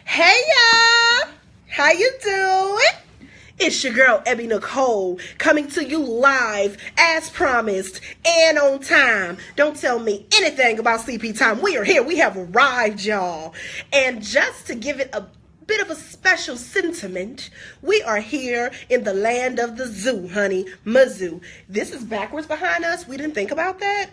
Hey y'all, how you doing? It's your girl Ebby Nicole coming to you live as promised and on time. Don't tell me anything about CP time. We are here. We have arrived, y'all. And just to give it a bit of a special sentiment, we are here in the land of the zoo, honey. Mizzou. This is backwards behind us. We didn't think about that.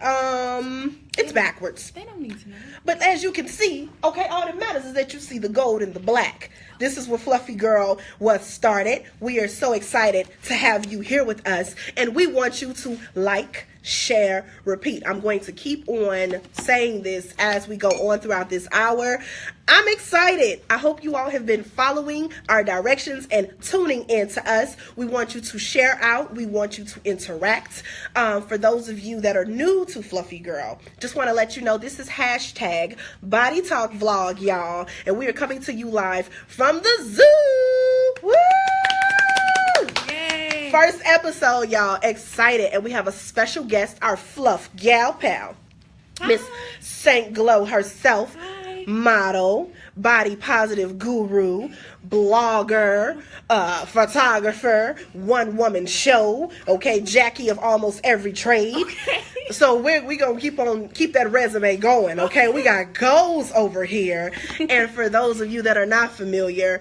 It's backwards. They don't need to know. But as you can see, okay, all that matters is that you see the gold and the black. This is where Fluffy Girl was started. We are so excited to have you here with us. And we want you to like, share, repeat. I'm going to keep on saying this as we go on throughout this hour. I'm excited. I hope you all have been following our directions and tuning in to us. We want you to share out. We want you to interact. For those of you that are new to Fluffy Girl, just want to let you know this is hashtag Body Talk Vlog, y'all. And we are coming to you live from the zoo. Woo! Yay! First episode, y'all. Excited. And we have a special guest, our Fluff Gal Pal, Miss Saint Glow herself. Hi. Model, body positive guru, blogger, photographer, one woman show, okay, Jackie of almost every trade. Okay. So we gonna keep that resume going, okay? We got goals over here. And for those of you that are not familiar,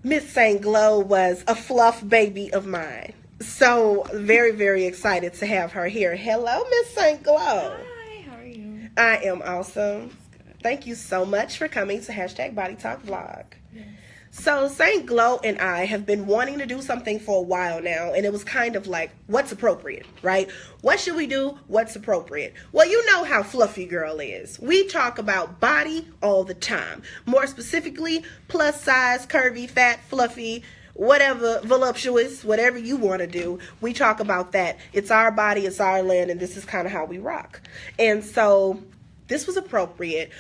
Miss Saint Glow was a fluff baby of mine. So very, very excited to have her here. Hello, Miss Saint Glow. Hi, how are you? I am awesome. Thank you so much for coming to hashtag Body Talk Vlog. Yes. So Saint Glow and I have been wanting to do something for a while now, and it was kind of like, what's appropriate, right? What should we do? What's appropriate? Well, you know how Fluffy Girl is. We talk about body all the time. More specifically, plus size, curvy, fat, fluffy, whatever, voluptuous, whatever you want to do. We talk about that. It's our body, it's our land, and this is kind of how we rock. And so this was appropriate.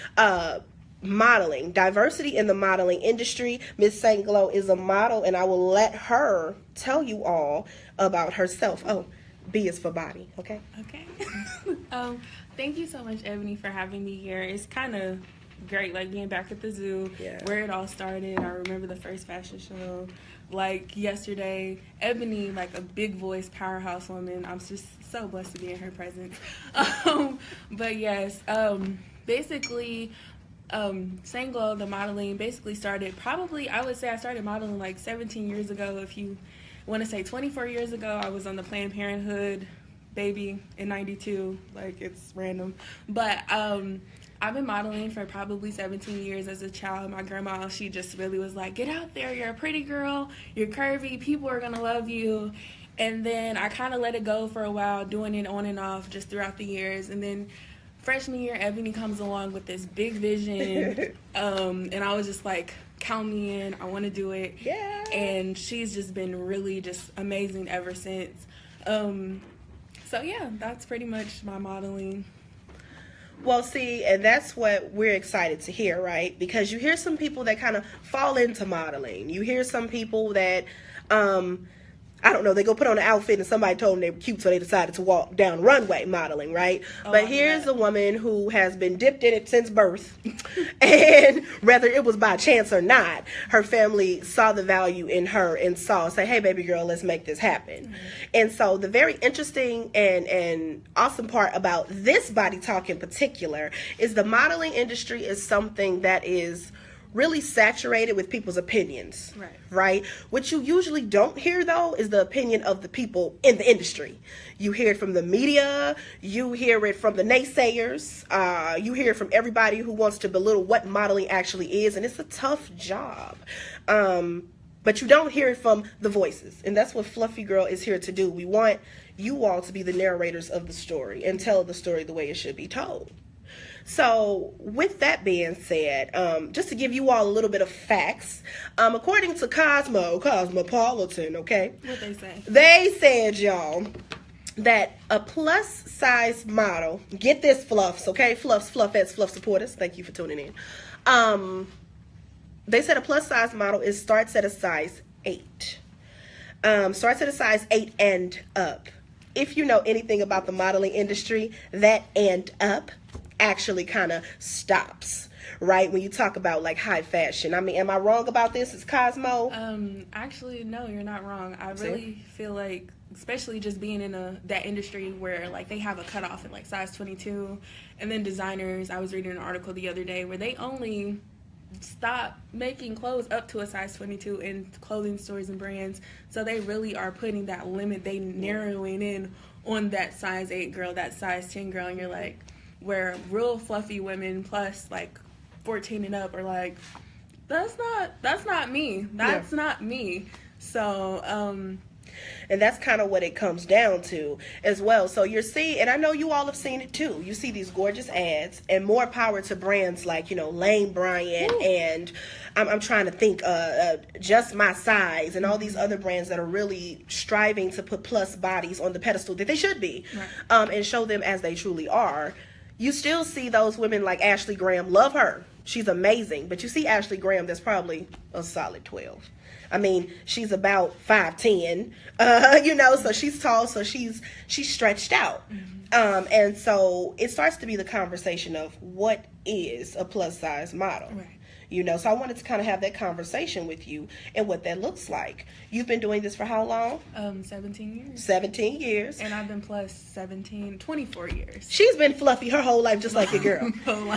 Modeling, diversity in the modeling industry. Miss Saint Glow is a model, and I will let her tell you all about herself. Oh, B is for body, okay? Okay. Thank you so much, Ebony, for having me here. It's kind of great, like being back at the zoo, where it all started. I remember the first fashion show, like yesterday. Ebony, like a big voice, powerhouse woman. I'm just so blessed to be in her presence. But yes, basically, Saint Glow, the modeling, basically started probably, I would say I started modeling like 17 years ago. If you want to say 24 years ago, I was on the Planned Parenthood baby in 92. Like, it's random. But I've been modeling for probably 17 years as a child. My grandma, she just really was like, get out there, you're a pretty girl, you're curvy, people are gonna love you. And then I kind of let it go for a while, doing it on and off just throughout the years. And then freshman year, Ebony comes along with this big vision, and I was just like, count me in, I want to do it. Yeah. And she's just been really just amazing ever since. So yeah, that's pretty much my modeling. Well, see, and that's what we're excited to hear, right? Because you hear some people that kind of fall into modeling. You hear some people that, I don't know, they go put on an outfit and somebody told them they were cute, so they decided to walk down runway modeling, right? Oh, but here's a woman who has been dipped in it since birth. And whether it was by chance or not, her family saw the value in her and say, hey, baby girl, let's make this happen. Mm-hmm. And so the very interesting and awesome part about this body talk in particular is the modeling industry is something that is really saturated with people's opinions, right? What you usually don't hear, though, is the opinion of the people in the industry. You hear it from the media, you hear it from the naysayers, you hear it from everybody who wants to belittle what modeling actually is, and it's a tough job. But you don't hear it from the voices, and that's what Fluffy Girl is here to do. We want you all to be the narrators of the story and tell the story the way it should be told. So with that being said, just to give you all a little bit of facts, according to Cosmopolitan, okay? What they say? They said, y'all, that a plus size model, get this, Fluffs, okay? Fluffs, Fluffettes, Fluff supporters, thank you for tuning in. They said a plus size model starts at a size 8. Starts at a size 8 and up. If you know anything about the modeling industry, that and up actually kind of stops. right? When you talk about like high fashion. I mean, am I wrong about this? Is Cosmo? Actually, no, you're not wrong. I really feel like, especially just being in that industry where like they have a cutoff at like size 22, and then designers. I was reading an article the other day where they only stop making clothes up to a size 22 in clothing stores and brands. So they really are putting that limit. They narrowing in on that size 8 girl, that size 10 girl, and you're like, where real fluffy women plus like 14 and up are like, that's not me. That's not me. So, and that's kind of what it comes down to as well. So you're seeing, and I know you all have seen it too. You see these gorgeous ads, and more power to brands like, Lane Bryant, and I'm trying to think, Just My Size, and all these other brands that are really striving to put plus bodies on the pedestal that they should be, and show them as they truly are. You still see those women like Ashley Graham. Love her. She's amazing. But you see Ashley Graham that's probably a solid 12. I mean, she's about 5'10", so she's tall, so she's stretched out. And so it starts to be the conversation of what is a plus size model. Right. So I wanted to kind of have that conversation with you and what that looks like. You've been doing this for how long? 17 years. 17 years. And I've been plus 24 years. She's been fluffy her whole life, just like your girl.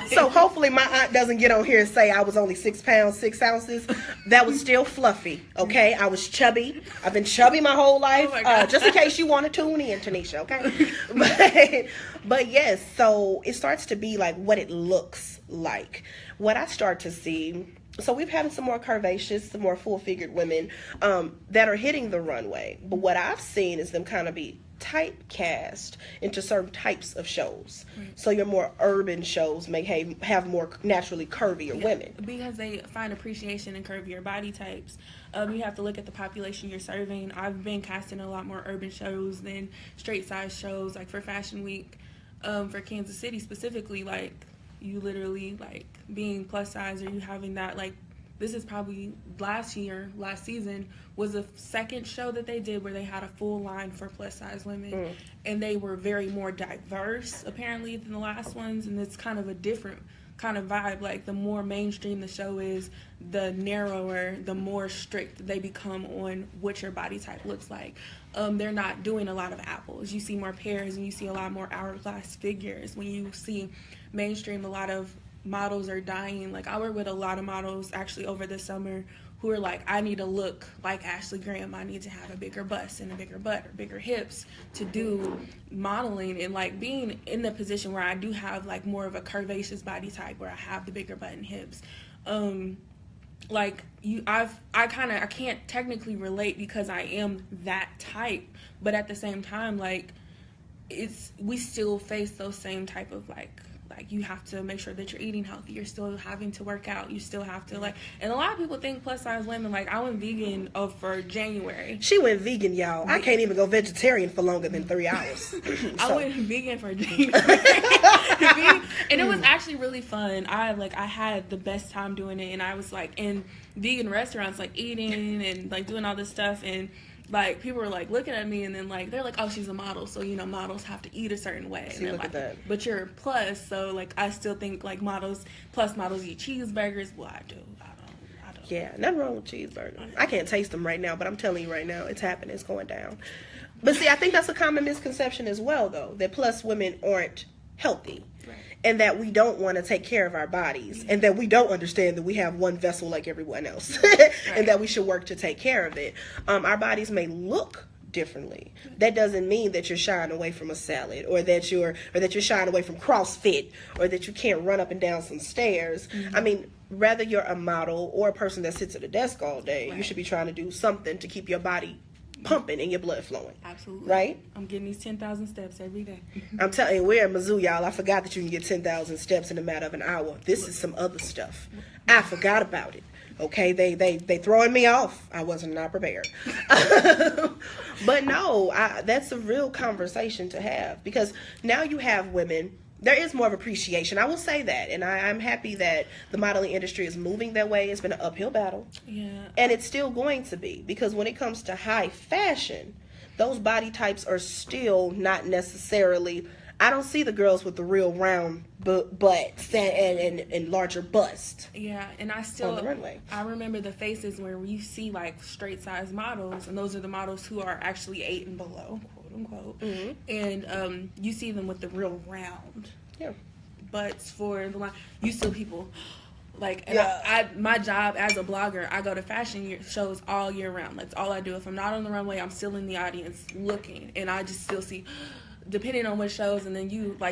So hopefully my aunt doesn't get on here and say I was only 6 pounds, 6 ounces. That was still fluffy, okay? I was chubby. I've been chubby my whole life. Just in case you want to tune in, Tanisha, okay? But yes, so it starts to be like what it looks like. What I start to see, so we've had some more curvaceous, some more full-figured women that are hitting the runway. But what I've seen is them kind of be typecast into certain types of shows. So your more urban shows may have more naturally curvier women. Because they find appreciation in curvier body types. You have to look at the population you're serving. I've been casting a lot more urban shows than straight size shows, like for Fashion Week, for Kansas City specifically, like you literally like being plus size, or you having that, like, this is probably last season was the second show that they did where they had a full line for plus size women, and they were very more diverse apparently than the last ones, and it's kind of a different kind of vibe. Like the more mainstream the show is, the narrower, the more strict they become on what your body type looks like. They're not doing a lot of apples. You see more pairs, and you see a lot more hourglass figures. When you see mainstream, a lot of models are dying. Like, I work with a lot of models actually over the summer who are like, I need to look like Ashley Graham. I need to have a bigger bust and a bigger butt or bigger hips to do modeling, and like being in the position where I do have like more of a curvaceous body type where I have the bigger butt and hips. Like I can't technically relate because I am that type, but at the same time, like we still face those same type of like you have to make sure that you're eating healthy. You're still having to work out. You still have to and a lot of people think plus size women, like I went vegan for January. She went vegan, y'all. I can't even go vegetarian for longer than 3 hours. I went vegan for January. And it was actually really fun. I had the best time doing it, and I was like in vegan restaurants, like eating and like doing all this stuff, and like people were like looking at me, and then like they're like, oh, she's a model, so models have to eat a certain way. See, and look like, at that. But you're plus, so like I still think like plus models eat cheeseburgers. Well, I do. I don't. Yeah, nothing wrong with cheeseburgers. I can't taste them right now, but I'm telling you right now, it's happening. It's going down. But see, I think that's a common misconception as well, though, that plus women aren't healthy. Right. And that we don't want to take care of our bodies, and that we don't understand that we have one vessel like everyone else, and that we should work to take care of it. Our bodies may look differently. That doesn't mean that you're shying away from a salad, or that you're shying away from CrossFit, or that you can't run up and down some stairs. I mean, whether you're a model or a person that sits at a desk all day, you should be trying to do something to keep your body pumping and your blood flowing. Absolutely. Right? I'm getting these 10,000 steps every day. I'm telling you, we're in Mizzou, y'all. I forgot that you can get 10,000 steps in a matter of an hour. This is some other stuff. I forgot about it. Okay, they throwing me off. I wasn't not prepared. But no, that's a real conversation to have, because now you have women. There is more of appreciation. I will say that. And I'm happy that the modeling industry is moving that way. It's been an uphill battle. Yeah. And it's still going to be. Because when it comes to high fashion, those body types are still not necessarily I don't see the girls with the real round butts and larger bust. Yeah, and I remember the faces where you see like straight size models, and those are the models who are actually 8 and below, quote unquote. Mm-hmm. And you see them with the real round butts for the line. You see people like, and my job as a blogger, I go to fashion shows all year round. That's all I do. If I'm not on the runway, I'm still in the audience looking, and I just still see, depending on what shows, and then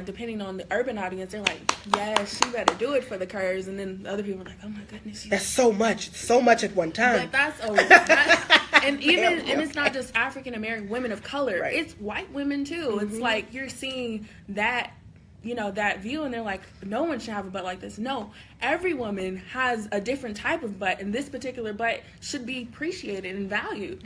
depending on the urban audience, they're like, yeah, she better do it for the curves, and then the other people are like, oh my goodness, that's so much at one time. But that's and even and it's not just African American women of color, right. It's white women too. Mm-hmm. It's like you're seeing that, that view, and they're like, no one should have a butt like this. No, every woman has a different type of butt, and this particular butt should be appreciated and valued,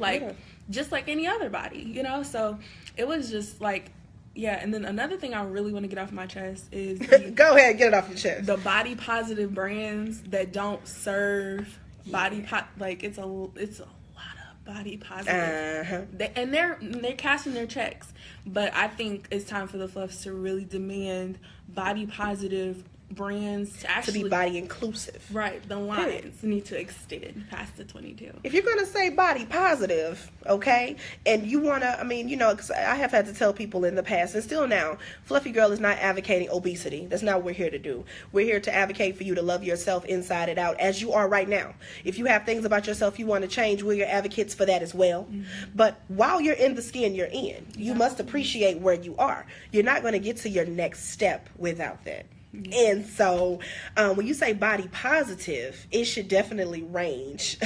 just like any other body, So it was just like, and then another thing I really want to get off my chest is go ahead, get it off your chest. The body positive brands that don't serve body it's a lot of body positive, and they're cashing their checks. But I think it's time for the Fluffs to really demand body positive brands to be body inclusive. Right, the lines need to extend past the 22. If you're gonna say body positive, okay, and you wanna, because I have had to tell people in the past and still now, Fluffy Girl is not advocating obesity. That's not what we're here to do. We're here to advocate for you to love yourself inside and out as you are right now. If you have things about yourself you want to change, we're your advocates for that as well. Mm-hmm. But while you're in the skin you're in, you must appreciate where you are. You're not going to get to your next step without that. And so when you say body positive, it should definitely range.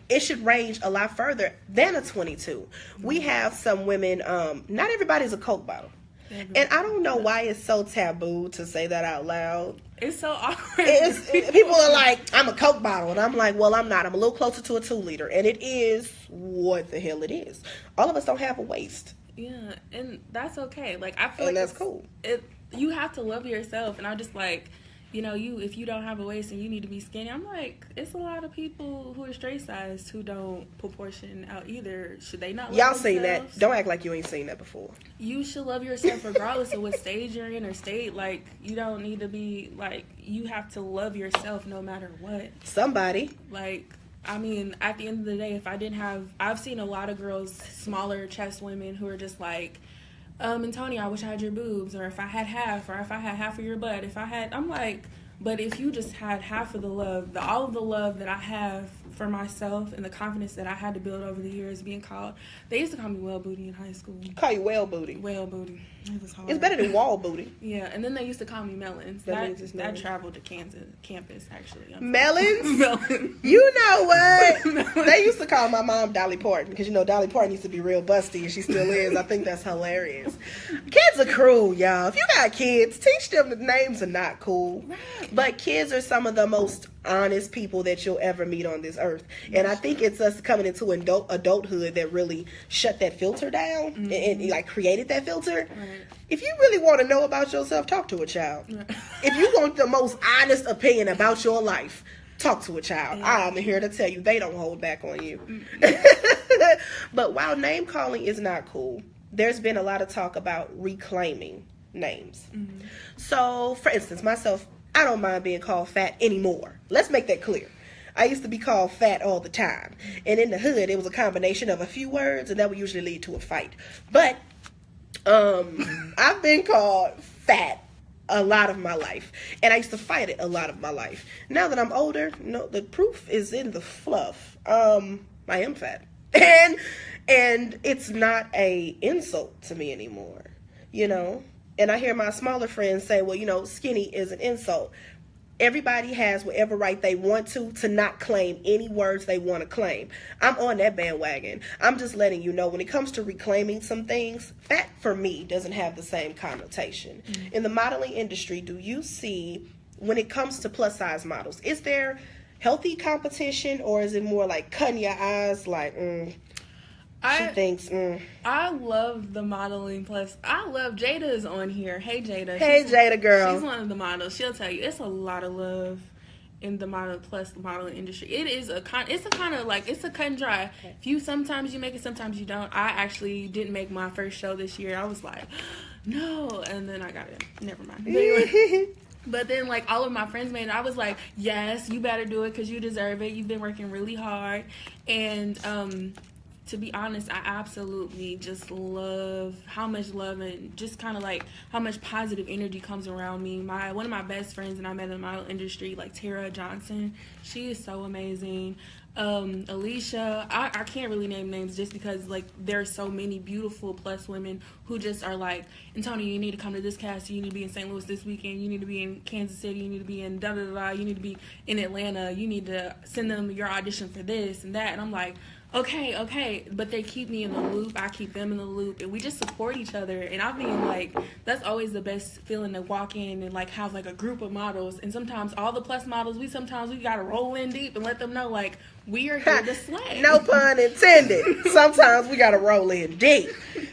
It should range a lot further than a 22. We have some women, not everybody's a Coke bottle. And I don't know why it's so taboo to say that out loud. It's so awkward. People are like, I'm a Coke bottle. And I'm like, well, I'm not. I'm a little closer to a 2-liter. And it is what the hell it is. All of us don't have a waist. Yeah, and that's okay. Like, I feel like that's cool. You have to love yourself, and I just like, if you don't have a waist and you need to be skinny, I'm like, it's a lot of people who are straight sized who don't proportion out either. Should they not love Y'all themselves? seen that? Don't act like you ain't seen that before. You should love yourself regardless of what stage you're in or state. Like, you don't need to be like, you have to love yourself no matter what. Somebody. Like, at the end of the day, if I didn't have, I've seen a lot of girls, smaller chest women who are just like, Antonia, I wish I had your boobs, or if I had half, or if I had half of your butt, I'm like, but if you just had half of the love, all of the love that I have for myself and the confidence that I had to build over the years being called, they used to call me whale booty in high school. Call you whale booty? Whale booty. It was hard. It's better than wall booty. Yeah, and then they used to call me melons. That traveled to campus, actually. Melons? Melons. You know what? They used to call my mom Dolly Parton, because Dolly Parton used to be real busty, and she still is. I think that's hilarious. Kids are cruel, y'all. If you got kids, teach them that names are not cool. Right. But kids are some of the most honest people that you'll ever meet on this earth. And I think it's us coming into adulthood that really shut that filter down and like created that filter. Right. If you really want to know about yourself, talk to a child. Right. If you want the most honest opinion about your life, talk to a child. I'm here to tell you, they don't hold back on you. But while name calling is not cool, there's been a lot of talk about reclaiming names. Mm-hmm. So, for instance, myself, I don't mind being called fat anymore. Let's make that clear. I used to be called fat all the time. And in the hood, it was a combination of a few words, and that would usually lead to a fight. But I've been called fat a lot of my life. And I used to fight it a lot of my life. Now that I'm older, the proof is in the fluff. I am fat. And it's not a insult to me anymore, And I hear my smaller friends say, well, skinny is an insult. Everybody has whatever right they want to not claim any words they want to claim. I'm on that bandwagon. I'm just letting you know when it comes to reclaiming some things, fat for me doesn't have the same connotation. Mm-hmm. In the modeling industry, do you see, when it comes to plus size models, is there healthy competition, or is it more like cutting your eyes like, she thinks, I love the modeling plus. I love Jada is on here. Hey, Jada. Hey, Jada girl. She's one of the models. She'll tell you it's a lot of love in the modeling industry. It's a kind of like, it's a cut and dry. Sometimes you make it, sometimes you don't. I actually didn't make my first show this year. I was like, no, and then I got it. Never mind. But anyway, but then, like, all of my friends made it. I was like, yes, you better do it because you deserve it. You've been working really hard. And to be honest, I absolutely just love how much love and just kind of like how much positive energy comes around me. One of my best friends, and I met in the model industry, like Tara Johnson, she is so amazing. Alicia, I can't really name names just because, like, there are so many beautiful plus women who just are like, Antonia, you need to come to this cast, you need to be in St. Louis this weekend, you need to be in Kansas City, you need to be in da-da-da-da, you need to be in Atlanta, you need to send them your audition for this and that. And I'm like, okay, but they keep me in the loop, I keep them in the loop, and we just support each other. And I mean, like, that's always the best feeling, to walk in and, like, have, like, a group of models. And sometimes all the plus models, we gotta roll in deep and let them know, like, we are here to slay. No pun intended. Sometimes we gotta roll in deep.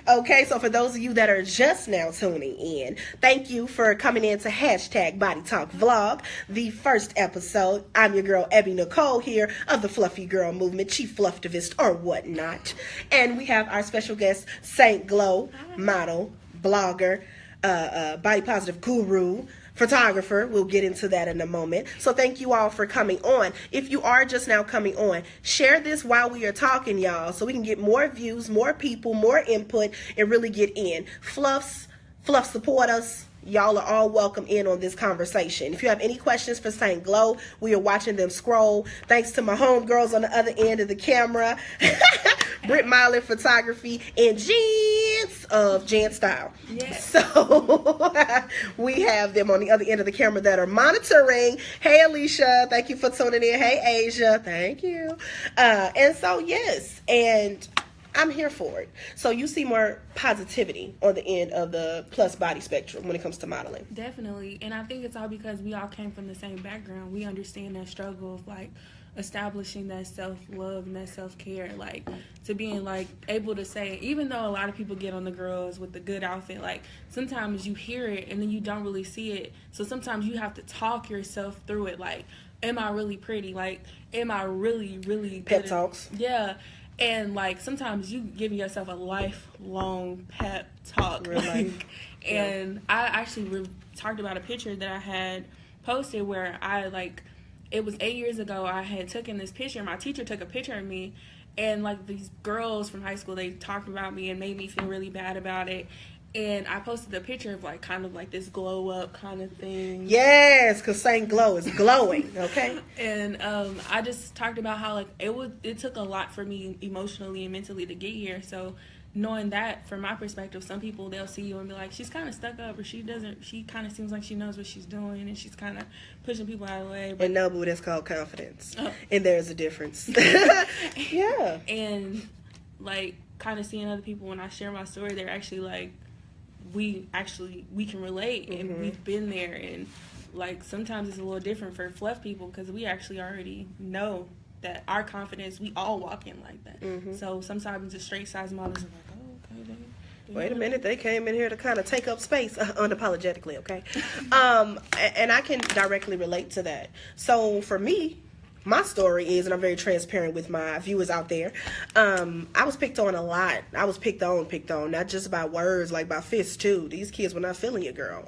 Okay, so for those of you that are just now tuning in, thank you for coming in to hashtag Body Talk Vlog, the first episode. I'm your girl, Ebby Nicole, here of the Fluffy Girl Movement, chief flufftivist or whatnot. And we have our special guest, Saint Glow, model, blogger, body positive guru, photographer. We'll get into that in a moment. So thank you all for coming on. If you are just now coming on, share this while we are talking, y'all, so we can get more views, more people, more input, and really get in. Fluff support us. Y'all are all welcome in on this conversation. If you have any questions for Saint Glow, we are watching them scroll. Thanks to my homegirls on the other end of the camera, Britt Miley Photography, and Jance of Jance Style. Yes. So we have them on the other end of the camera that are monitoring. Hey, Alicia, thank you for tuning in. Hey, Asia, thank you. And so, yes, and I'm here for it. So you see more positivity on the end of the plus body spectrum when it comes to modeling. Definitely. And I think it's all because we all came from the same background. We understand that struggle of, like, establishing that self-love and that self-care, like, to being, like, able to say, even though a lot of people get on the girls with the good outfit, like, sometimes you hear it and then you don't really see it. So sometimes you have to talk yourself through it, like, am I really pretty? Like, am I really, really good? Pep talks. Yeah. And, like, sometimes you giving yourself a lifelong pep talk. Like, and I actually talked about a picture that I had posted where I, like, it was 8 years ago, I had taken this picture. My teacher took a picture of me, and, like, these girls from high school, they talked about me and made me feel really bad about it. And I posted a picture of, like, kind of like this glow up kind of thing. Yes, because Saint Glow is glowing, okay? And I just talked about how, like, it took a lot for me emotionally and mentally to get here. So knowing that, from my perspective, some people, they'll see you and be like, she's kind of stuck up, or she kind of seems like she knows what she's doing, and she's kind of pushing people out of the way. But, and no, boo, that's called confidence. Oh. And there's a difference. Yeah. And, like, kind of seeing other people, when I share my story, they're actually like, we can relate, and we've been there. And, like, sometimes it's a little different for fluff people because we actually already know that our confidence, we all walk in like that. So sometimes the straight size models are like, oh, okay, wait a minute, they came in here to kind of take up space unapologetically, okay? And I can directly relate to that. So for me, my story is, and I'm very transparent with my viewers out there, I was picked on a lot. I was picked on, not just by words, like by fists too. These kids were not feeling you, girl.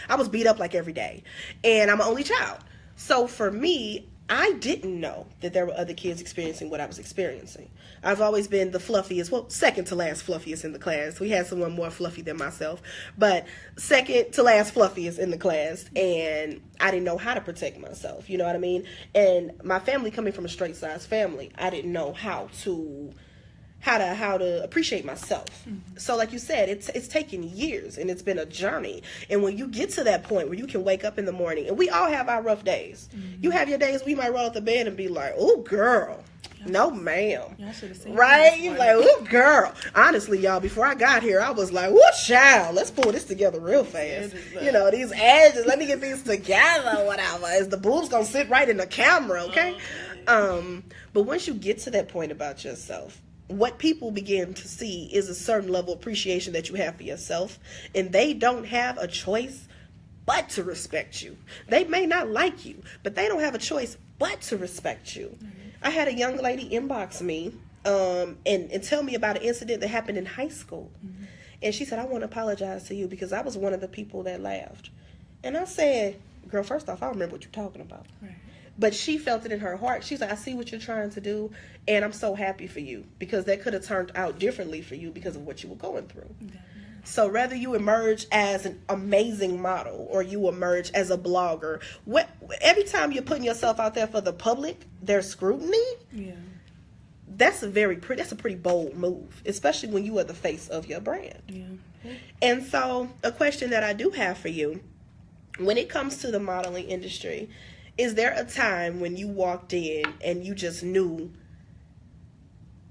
I was beat up like every day, and I'm an only child. So for me, I didn't know that there were other kids experiencing what I was experiencing. I've always been the fluffiest, well, second to last fluffiest in the class. We had someone more fluffy than myself, but second to last fluffiest in the class, and I didn't know how to protect myself, you know what I mean? And my family, coming from a straight size family, I didn't know how to appreciate myself. So like you said, it's taken years, and it's been a journey. And when you get to that point where you can wake up in the morning, and we all have our rough days. You have your days where you might roll out the bed and be like, oh, girl. No, ma'am. Right? You're like, oh, girl. Honestly, y'all, before I got here, I was like, what, child? Let's pull this together real fast. You know, these edges, let me get these together, whatever. Is the boobs gonna sit right in the camera, okay? But once you get to that point about yourself, what people begin to see is a certain level of appreciation that you have for yourself, and they don't have a choice but to respect you. They may not like you, but they don't have a choice but to respect you. I had a young lady inbox me and tell me about an incident that happened in high school. And she said, I want to apologize to you because I was one of the people that laughed. And I said, girl, first off, I don't remember what you're talking about. Right. But she felt it in her heart. She's like, I see what you're trying to do, and I'm so happy for you because that could have turned out differently for you because of what you were going through. Definitely. So whether you emerge as an amazing model or you emerge as a blogger, every time you're putting yourself out there for the public, there's scrutiny. Yeah. That's a pretty bold move, especially when you are the face of your brand. Yeah. And so a question that I do have for you, when it comes to the modeling industry, is there a time when you walked in and you just knew,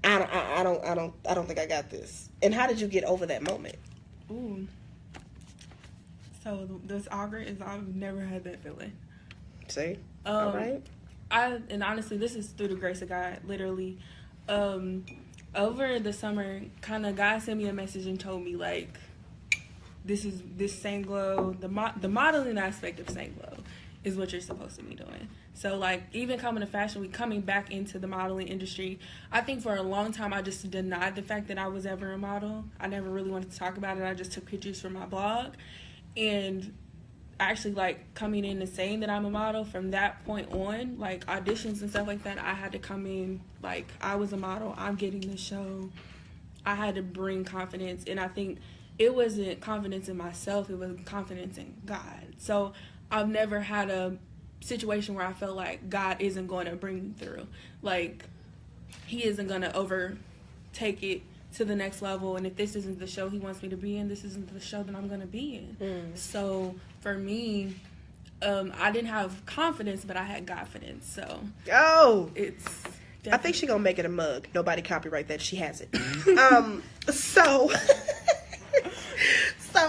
I don't think I got this? And how did you get over that moment? Ooh. So this awkward is I've never had that feeling. See? All right. And honestly, this is through the grace of God, literally. Over the summer, kind of God sent me a message and told me, like, this Saint Glow, the modeling aspect of Saint Glow is what you're supposed to be doing. So, like, even coming to Fashion Week, coming back into the modeling industry, I think for a long time I just denied the fact that I was ever a model. I never really wanted to talk about it. I just took pictures for my blog. And actually, like, coming in and saying that I'm a model, from that point on, like, auditions and stuff like that, I had to come in, like, I was a model, I'm getting the show. I had to bring confidence, and I think it wasn't confidence in myself, it was confidence in God. So I've never had a situation where I felt like God isn't going to bring me through. Like, he isn't going to overtake it to the next level, and if this isn't the show he wants me to be in, this isn't the show that I'm going to be in. So for me, I didn't have confidence, but I had Godfidence. So it's definitely... I think she's going to make it a mug. Nobody copyright that. She has it. So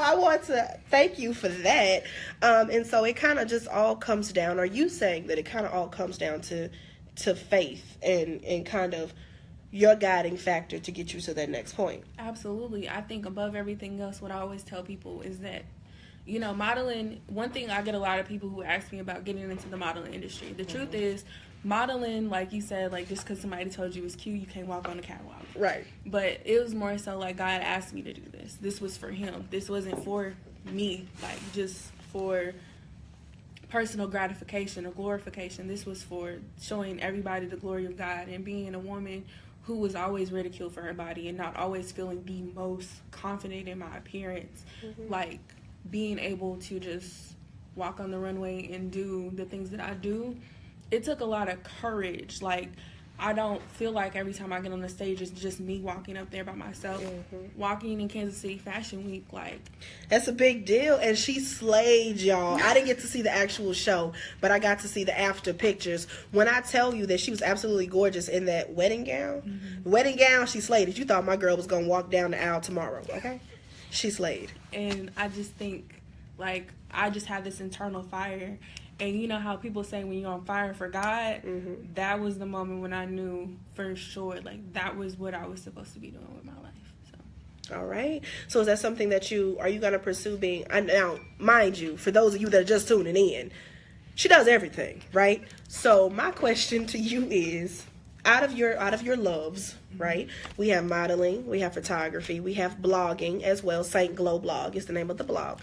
I want to thank you for that. And so it kind of just all comes down, are you saying that it kind of all comes down to faith and kind of your guiding factor to get you to that next point? Absolutely. I think above everything else, what I always tell people is that, you know, modeling, one thing I get a lot of people who ask me about getting into the modeling industry. The truth is, modeling, like you said, like, just because somebody told you it was cute, you can't walk on the catwalk. Right. But it was more so like God asked me to do this. This was for him. This wasn't for me, like, just for personal gratification or glorification. This was for showing everybody the glory of God and being a woman who was always ridiculed for her body and not always feeling the most confident in my appearance. Like, being able to just walk on the runway and do the things that I do, it took a lot of courage. Like, I don't feel like every time I get on the stage it's just me walking up there by myself. Walking in Kansas City Fashion Week, like, that's a big deal. And she slayed, y'all. I didn't get to see the actual show, but I got to see the after pictures. When I tell you that she was absolutely gorgeous in that wedding gown, she slayed it. You thought my girl was gonna walk down the aisle tomorrow. Okay, she slayed. And I just think, like, I just had this internal fire. And you know how people say when you're on fire for God, that was the moment when I knew for sure, like, that was what I was supposed to be doing with my life. So. All right. So is that something that are you going to pursue being, now, mind you, for those of you that are just tuning in, she does everything, right? So my question to you is, out of your loves, right? We have modeling, we have photography, we have blogging as well. Saint Glow Blog is the name of the blog.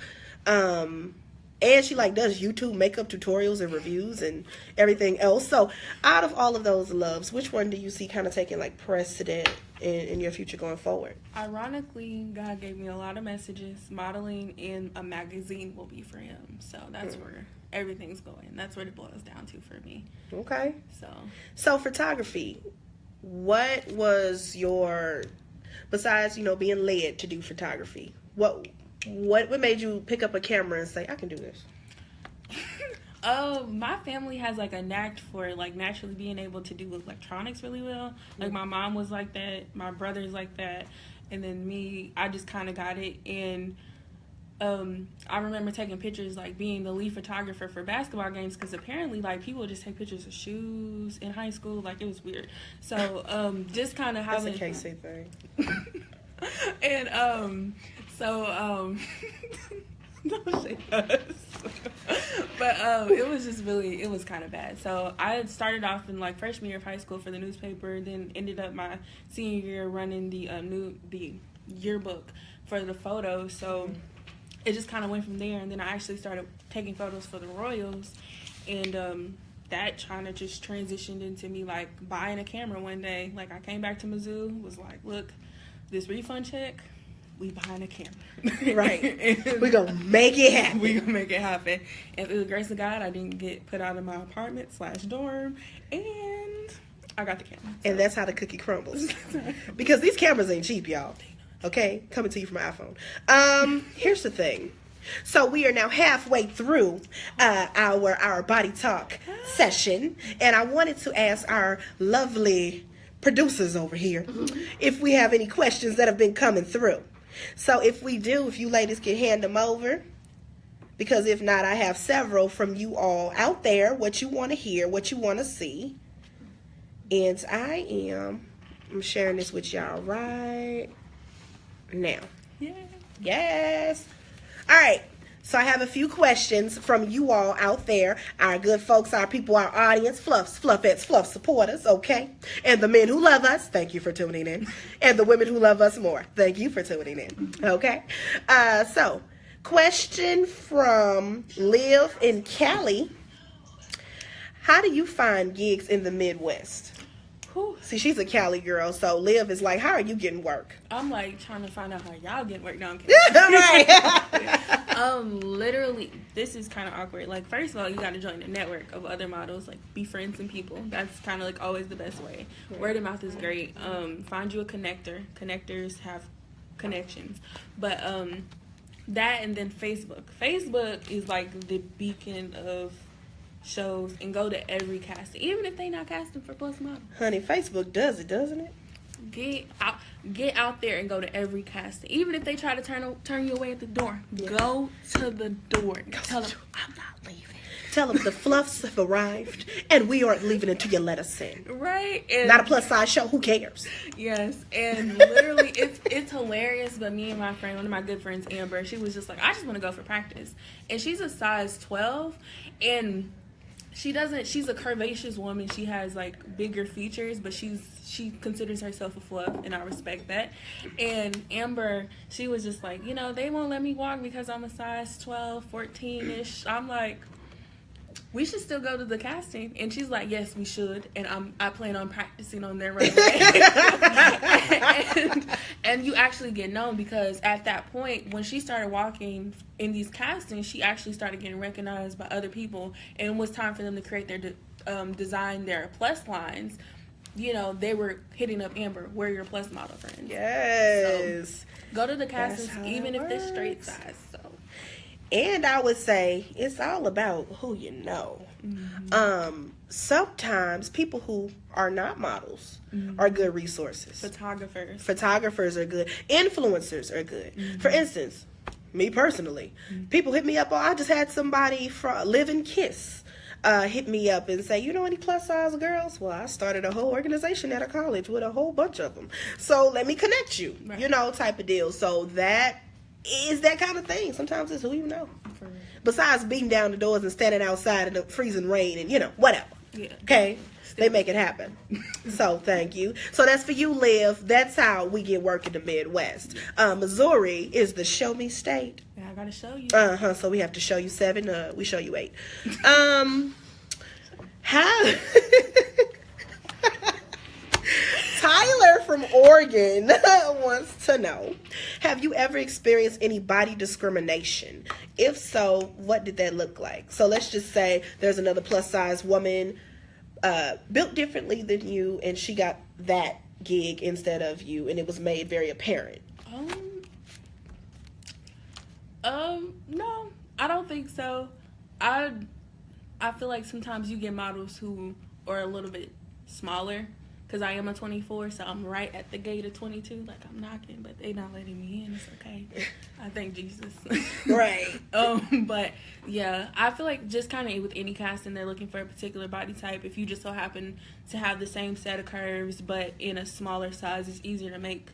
And she, like, does YouTube makeup tutorials and reviews and everything else. So out of all of those loves, which one do you see kind of taking, like, precedent in your future going forward? Ironically, God gave me a lot of messages. Modeling in a magazine will be for him. So that's where everything's going. That's what it boils down to for me. Okay. So photography, what was your, besides, you know, being led to do photography, what made you pick up a camera and say, I can do this? My family has, like, a knack for, like, naturally being able to do electronics really well. Like, my mom was like that, my brother's like that, and then me, I just kind of got it. And I remember taking pictures, like, being the lead photographer for basketball games, because apparently, like, people would just take pictures of shoes in high school. Like, it was weird. So just kind of having... That's a KC thing. And don't say us. But it was just really, it was kind of bad. So I had started off in, like, freshman year of high school for the newspaper, then ended up my senior year running the yearbook for the photos. So it just kind of went from there. And then I actually started taking photos for the Royals. And that kind of just transitioned into me, like, buying a camera one day. Like, I came back to Mizzou, was like, look, this refund check, we buying a camera. Right. We gonna make it happen. We gonna make it happen. And through the grace of God, I didn't get put out of my apartment / dorm, and I got the camera. And that's how the cookie crumbles. Because these cameras ain't cheap, y'all. Okay? Coming to you from my iPhone. Here's the thing. So we are now halfway through our body talk session, and I wanted to ask our lovely producers over here if we have any questions that have been coming through. So if we do, if you ladies can hand them over, because if not, I have several from you all out there, what you want to hear, what you want to see. And I'm sharing this with y'all right now. Yeah. Yes. All right. So I have a few questions from you all out there, our good folks, our people, our audience, Fluffettes, Fluff supporters, okay? And the men who love us, thank you for tuning in. And the women who love us more, thank you for tuning in, okay? So, question from Liv in Cali. How do you find gigs in the Midwest? Whew. See, she's a Cali girl, so Liv is like, how are you getting work? I'm like trying to find out how y'all getting work down. Right. Literally, this is kind of awkward. Like, first of all, you got to join a network of other models, like be friends and people. That's kind of like always the best way. Right. Word of mouth is great. Find you a connector. Connectors have connections, but that, and then Facebook. Facebook is like the beacon of shows, and go to every casting, even if they not casting for Plus Model. Honey, Facebook does it, doesn't it? Get out there and go to every casting, even if they try to turn you away at the door. Yeah. Go to the door. Tell them I'm not leaving. Tell them the Fluffs have arrived, and we aren't leaving until you let us in. Right. And not a plus size show. Who cares? Yes. And literally, it's hilarious. But me and my friend, one of my good friends, Amber, she was just like, I just want to go for practice, and she's a size 12, and she's a curvaceous woman. She has like bigger features, but she considers herself a fluff, and I respect that. And Amber, she was just like, they won't let me walk because I'm a size 12, 14-ish. I'm like, we should still go to the casting. And she's like, yes, we should. And I plan on practicing on there right away. and you actually get known, because at that point, when she started walking in these castings, she actually started getting recognized by other people. And it was time for them to create their design their plus lines. They were hitting up Amber, we're your plus model friends. Yes. So, go to the castings, even if they're straight size. So. And I would say it's all about who you know. Mm-hmm. Sometimes people who are not models are good resources. Photographers are good. Influencers are good. Mm-hmm. For instance, me personally, people hit me up. I just had somebody from Live and Kiss hit me up and say, you know any plus size girls? Well, I started a whole organization at a college with a whole bunch of them. So let me connect you, type of deal. So that is that kind of thing. Sometimes it's who you know. Besides beating down the doors and standing outside in the freezing rain and, whatever. Yeah. Okay? They make it happen. So, thank you. So, that's for you, Liv. That's how we get work in the Midwest. Missouri is the show me state. Yeah, I gotta show you. So, we have to show you 7. We show you 8. How... Tyler from Oregon wants to know, have you ever experienced any body discrimination? If so, what did that look like? So let's just say there's another plus size woman built differently than you, and she got that gig instead of you, and it was made very apparent. No, I don't think so. I feel like sometimes you get models who are a little bit smaller. Because I am a 24, so I'm right at the gate of 22. Like, I'm knocking, but they not letting me in. It's okay. I thank Jesus. Right. But, yeah, I feel like just kind of with any casting, they're looking for a particular body type. If you just so happen to have the same set of curves, but in a smaller size, it's easier to make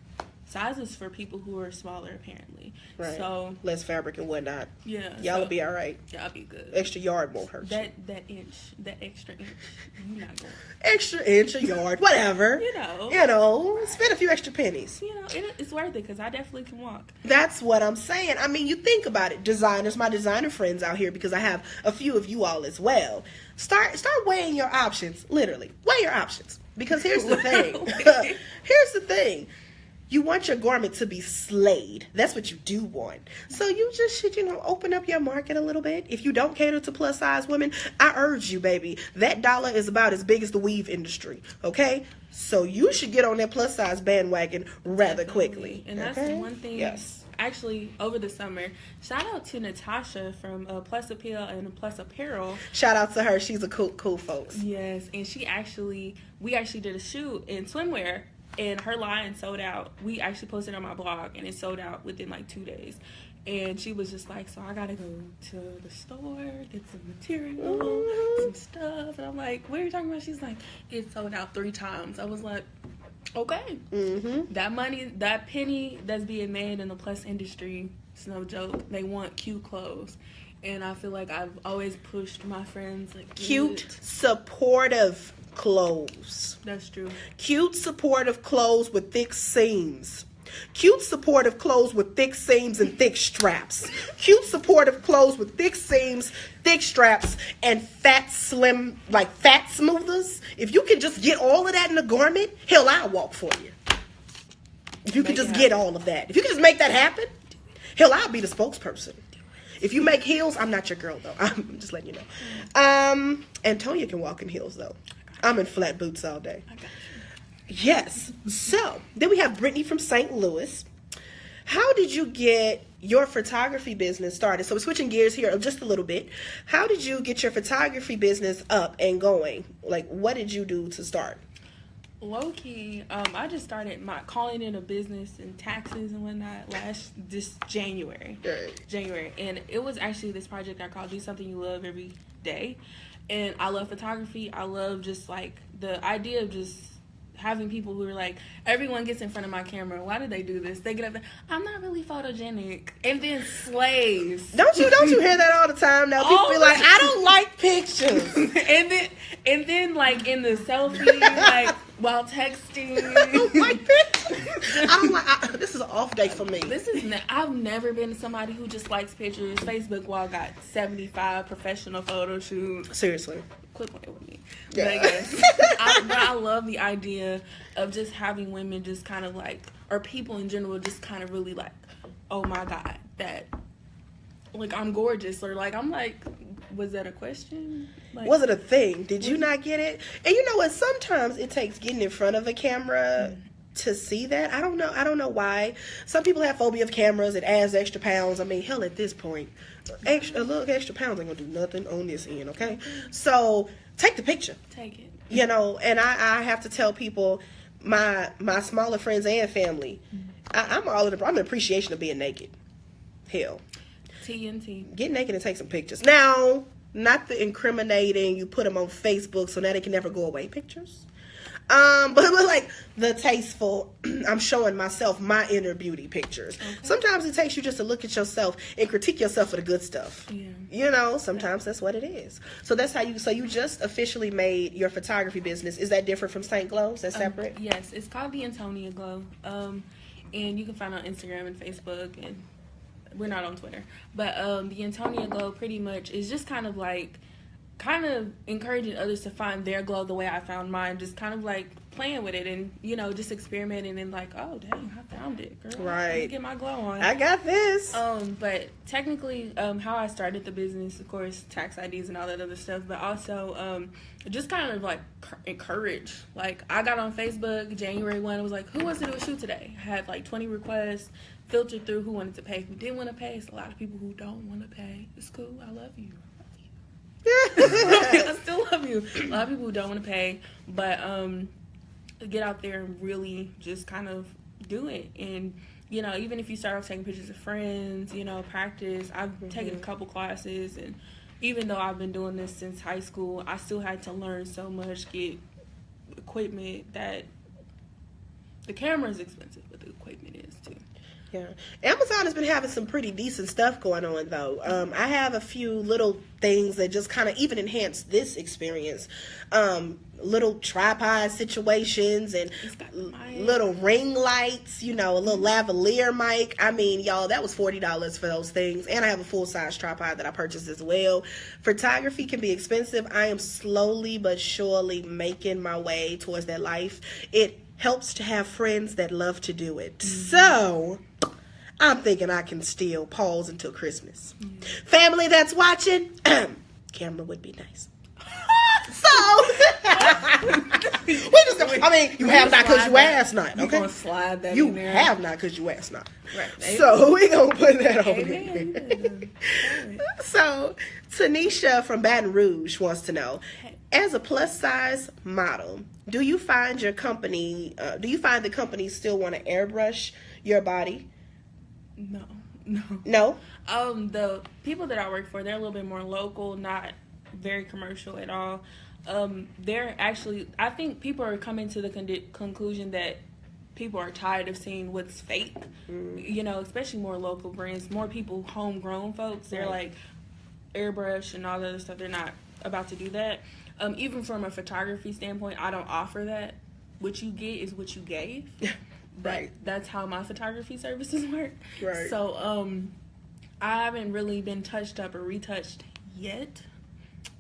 sizes for people who are smaller, apparently. Right. So less fabric and whatnot. Yeah. Y'all will be all right. Y'all be good. Extra yard won't hurt you. That extra inch, you not going. Extra inch, a yard, whatever. You know. Spend a few extra pennies. It's worth it because I definitely can walk. That's what I'm saying. I mean, you think about it. Designers, my designer friends out here, because I have a few of you all as well. Start weighing your options. Literally, weigh your options. Because here's the thing. Here's the thing. You want your garment to be slayed. That's what you do want. So you just should, open up your market a little bit. If you don't cater to plus size women, I urge you, baby. That dollar is about as big as the weave industry. Okay? So you should get on that plus size bandwagon rather quickly. And that's one thing. Yes. Actually, over the summer, shout out to Natasha from Plus Appeal and Plus Apparel. Shout out to her. She's a cool folks. Yes. And we actually did a shoot in swimwear. And her line sold out. We actually posted on my blog, and it sold out within like 2 days. And she was just like, so I gotta go to the store, get some material, some stuff. And I'm like, what are you talking about? She's like, it sold out 3 times. I was like, okay. Mm-hmm. That money, that penny that's being made in the plus industry, it's no joke. They want cute clothes. And I feel like I've always pushed my friends. Like, cute, supportive clothes. That's true. Cute, supportive clothes with thick seams. Cute, supportive clothes with thick seams and thick straps. Cute, supportive clothes with thick seams, thick straps, and fat, slim, like fat smoothers. If you can just get all of that in a garment, hell, I'll walk for you. If you can just get all of that. If you can just make that happen, hell, I'll be the spokesperson. If you make heels, I'm not your girl, though. I'm just letting you know. Antonia can walk in heels, though. I'm in flat boots all day. I got you. Yes. So, then we have Brittany from St. Louis. How did you get your photography business started? So, we're switching gears here just a little bit. How did you get your photography business up and going? Like, what did you do to start? Low-key, I just started calling it a business and taxes and whatnot this January. Right. January. And it was actually this project I called Do Something You Love Every Day. And I love photography. I love just, like, the idea of just having people who are like, everyone gets in front of my camera. Why do they do this? They get up there, I'm not really photogenic. And then slaves. Don't you hear that all the time now? People be like, I don't like pictures. and then like in the selfie, like while texting. I don't like pictures. This is an off day for me. I've never been somebody who just likes pictures. Facebook wall got 75 professional photo shoots. Seriously. Quit playing with me. Yeah. But yes, I love the idea of just having women just kind of like, or people in general just kind of really like, oh my God, that, like, I'm gorgeous. Or like, I'm like, was that a question? Like, was it a thing? Did you not get it? And you know what? Sometimes it takes getting in front of a camera to see that. I don't know why. Some people have phobia of cameras. It adds extra pounds. I mean, hell, at this point, a little extra pounds ain't gonna do nothing on this end, okay? So take the picture. Take it. And I have to tell people, my smaller friends and family, I'm an appreciation of being naked. Hell. TNT. Get naked and take some pictures. Now, not the incriminating, you put them on Facebook so now they can never go away pictures. But like the tasteful, I'm showing myself my inner beauty pictures. Okay. Sometimes it takes you just to look at yourself and critique yourself for the good stuff. Yeah. Sometimes that's what it is. So that's how you just officially made your photography business. Is that different from St. Glow? Is that separate? Yes, it's called the Antonia Glow. And you can find it on Instagram and Facebook, and we're not on Twitter. But the Antonia Glow pretty much is just kind of encouraging others to find their glow the way I found mine, just kind of like playing with it and, just experimenting and like, oh, dang, I found it, girl. Right. Let me get my glow on. I got this. But technically, how I started the business, of course, tax IDs and all that other stuff, but also just kind of like encourage. Like, I got on Facebook January 1, it was like, who wants to do a shoot today? I had like 20 requests, filtered through who wanted to pay, who didn't want to pay. It's a lot of people who don't want to pay. It's cool. I love you. I still love you. A lot of people who don't want to pay, but get out there and really just kind of do it. And even if you start off taking pictures of friends, practice. I've taken a couple classes, and even though I've been doing this since high school, I still had to learn so much, get equipment that The camera is expensive, but the equipment is too. Yeah. Amazon has been having some pretty decent stuff going on, though. I have a few little things that just kind of even enhance this experience. Little tripod situations and little ring lights, you know, a little lavalier mic. I mean, y'all, that was $40 for those things. And I have a full-size tripod that I purchased as well. Photography can be expensive. I am slowly but surely making my way towards that life. It helps to have friends that love to do it. So I'm thinking I can still pause until Christmas. Family that's watching, camera would be nice. So we just gonna, I mean, you have not because you asked not. Okay, gonna slide that you in there. have not because you asked not. Right. So we gonna put that over there. So Tanisha from Baton Rouge wants to know, as a plus size model, do you find your company? Do you find the companies still want to airbrush your body? No. The people that I work for, they're a little bit more local, not very commercial at all. They're actually, I think people are coming to the conclusion that people are tired of seeing what's fake. You know, especially more local brands, more people, homegrown folks. They're like airbrush and all the other stuff. They're not about to do that. Even from a photography standpoint, I don't offer that. What you get is what you gave. Right. That's how my photography services work. Right. So I haven't really been touched up or retouched yet.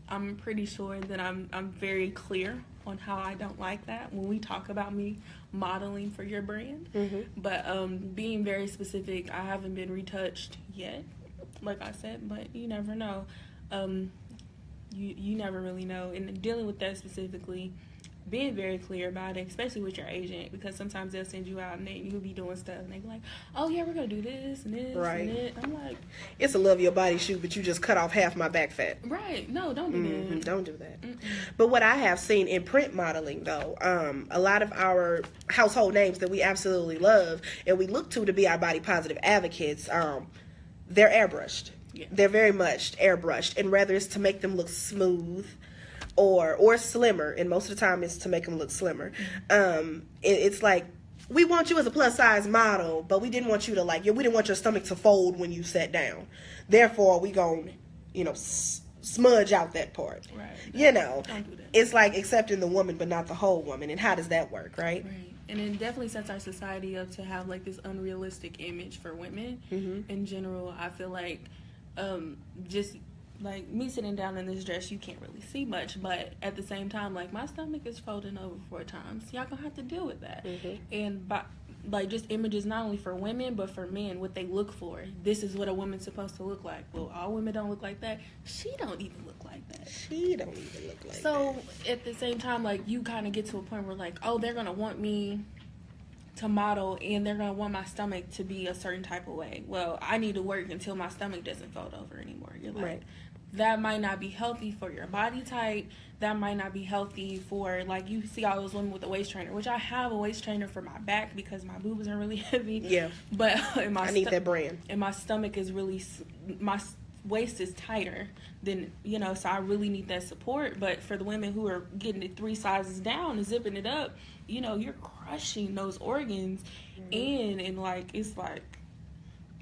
I'm pretty sure that I'm very clear on how I don't like that when we talk about me modeling for your brand. But being very specific, I haven't been retouched yet, like I said, but you never know. You never really know. And dealing with that specifically, being very clear about it, especially with your agent, because sometimes they'll send you out and you'll be doing stuff and they be like, oh yeah, we're gonna do this and this and it. I'm like, it's a love your body shoot, but you just cut off half my back fat. Right. No, don't do that. Don't do that. But what I have seen in print modeling, though, a lot of our household names that we absolutely love and we look to be our body positive advocates, they're airbrushed. Yeah. They're very much airbrushed, and whether it's to make them look smooth or slimmer, and most of the time it's to make them look slimmer. It's like, we want you as a plus size model, but we didn't want you to we didn't want your stomach to fold when you sat down. Therefore, we gon', smudge out that part. Right. Don't do that. It's like accepting the woman, but not the whole woman. And how does that work, right? Right. And it definitely sets our society up to have this unrealistic image for women. In general, I feel like just me sitting down in this dress, you can't really see much, but at the same time, my stomach is folding over 4 times. Y'all gonna have to deal with that. And just images not only for women but for men, what they look for. This is what a woman's supposed to look like. Well, all women don't look like that. She don't even look like that. So at the same time, you kind of get to a point where oh, they're gonna want me to model and they're gonna want my stomach to be a certain type of way. Well, I need to work until my stomach doesn't fold over anymore. You're like, that might not be healthy for your body type. That might not be healthy for, you see all those women with a waist trainer, which I have a waist trainer for my back because my boobs are really heavy. Yeah. But I need that brand. And my stomach is really, my waist is tighter than, so I really need that support. But for the women who are getting it 3 sizes down and zipping it up, you're crushing those organs in, and it's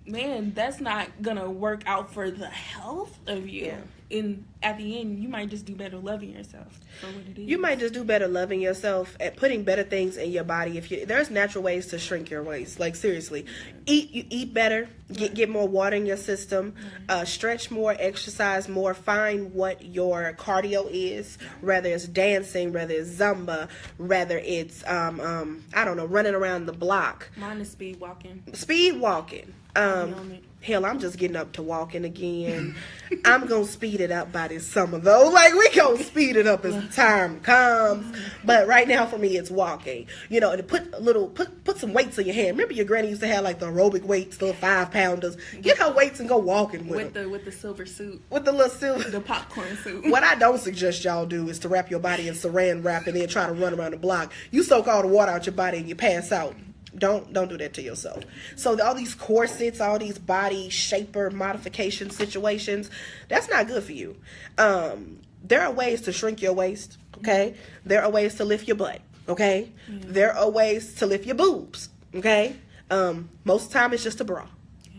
man, that's not gonna work out for the health of you. And at the end, you might just do better loving yourself for what it is. You might just do better loving yourself at putting better things in your body. There's natural ways to shrink your waist. Seriously, eat better, get more water in your system, stretch more, exercise more, find what your cardio is, whether it's dancing, whether it's Zumba, whether it's running around the block. Mine is speed walking. Hell, I'm just getting up to walking again. I'm gonna speed it up by this summer though. We gonna speed it up as the time comes. But right now for me it's walking. And put some weights in your hand. Remember your granny used to have the aerobic weights, the 5-pounders. Get her weights and go walking with them. With the silver suit. With the little silver. The popcorn suit. What I don't suggest y'all do is to wrap your body in saran wrap and then try to run around the block. You soak all the water out your body and you pass out. Don't do that to yourself. So all these corsets, all these body shaper modification situations, that's not good for you. There are ways to shrink your waist, okay? There are ways to lift your butt. Okay? There are ways to lift your boobs. Okay? Most of the time it's just a bra.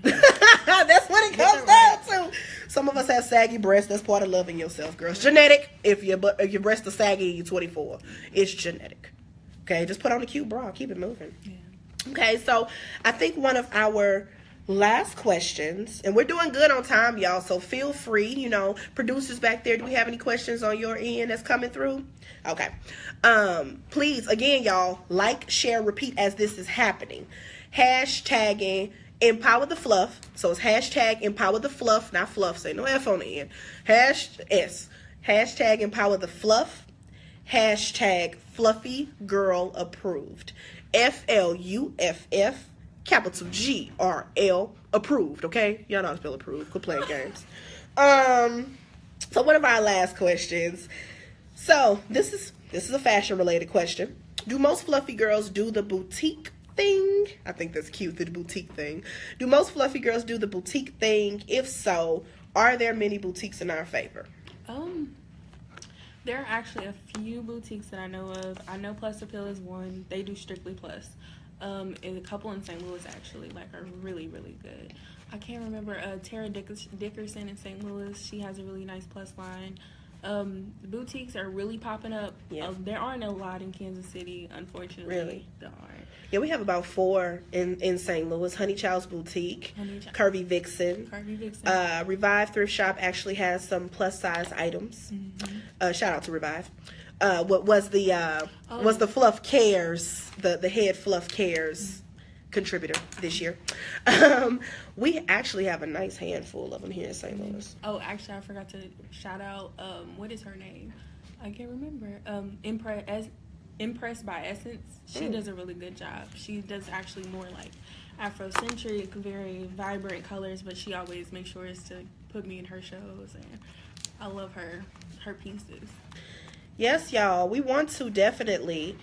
That's what it comes down to. Some of us have saggy breasts. That's part of loving yourself, girls. Genetic. If your breasts are saggy, you're 24. It's genetic. Okay? Just put on a cute bra. Keep it moving. Yeah. Okay, so I think one of our last questions, and we're doing good on time, y'all, so feel free, producers back there, do we have any questions on your end that's coming through? Okay. Please, again, y'all, like, share, repeat as this is happening. Hashtagging Empower the Fluff. So it's hashtag Empower the Fluff, not Fluff, say no F on the end. Hashtag Empower the Fluff. Hashtag Fluffy Girl Approved. FLUFF. Capital GRL approved, okay? Y'all know how to spell approved. Quit playing games. So one of our last questions. So this is a fashion related question. Do most fluffy girls do the boutique thing? I think that's cute, the boutique thing. Do most fluffy girls do the boutique thing? If so, are there many boutiques in our favor? There are actually a few boutiques that I know of. I know Plus Appeal is one. They do strictly plus. And a couple in St. Louis actually are really, really good. I can't remember Tara Dickerson in St. Louis. She has a really nice plus line. The boutiques are really popping up. Yeah. There aren't a lot in Kansas City, unfortunately. Really? There aren't. Yeah, we have about 4 in St. Louis. Honey Child's Boutique, Curvy Vixen. Revive Thrift Shop actually has some plus size items. Mm-hmm. Shout out to Revive. What was the Fluff Cares, the head Fluff Cares contributor this year. We actually have a nice handful of them here in St. Louis. Oh, actually, I forgot to shout out, what is her name? I can't remember. Impressed by Essence. She does a really good job. She does actually more like Afrocentric, very vibrant colors, but she always makes sure to put me in her shows, and I love her pieces. Yes, y'all, we want to definitely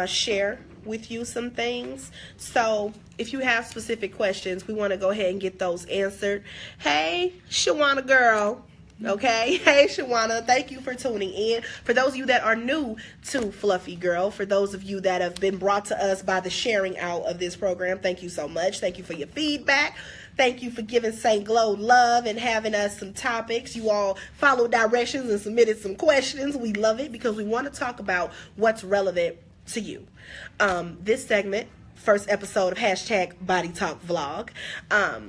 share with you some things. So if you have specific questions, we want to go ahead and get those answered. Hey, Shawana girl. Okay. Hey, Shawana, thank you for tuning in. For those of you that are new to Fluffy Girl, for those of you that have been brought to us by the sharing out of this program, thank you so much. Thank you for your feedback. Thank you for giving St. Glow love and having us some topics. You all followed directions and submitted some questions. We love it because we want to talk about what's relevant to you. This segment, first episode of Hashtag Body Talk Vlog,